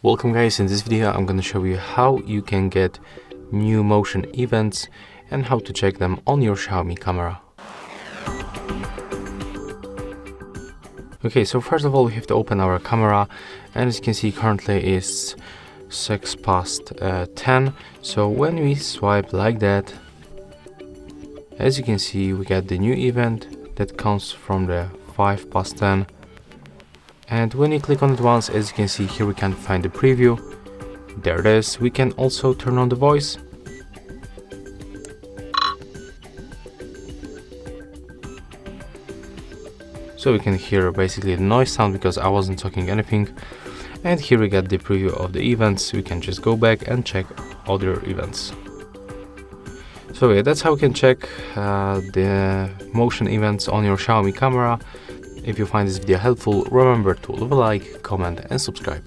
Welcome guys, in this video I'm going to show you how you can get new motion events and how to check them on your Xiaomi camera. Okay, so first of all we have to open our camera, and as you can see currently it's 6 past 10. So when we swipe like that, as you can see we get the new event that comes from the 5 past 10. And when you click on it once, as you can see here, we can find the preview. There it is. We can also turn on the voice. So we can hear basically the noise sound because I wasn't talking anything. And here we get the preview of the events. We can just go back and check other events. So yeah, that's how we can check the motion events on your Xiaomi camera. If you find this video helpful, remember to leave a like, comment and subscribe.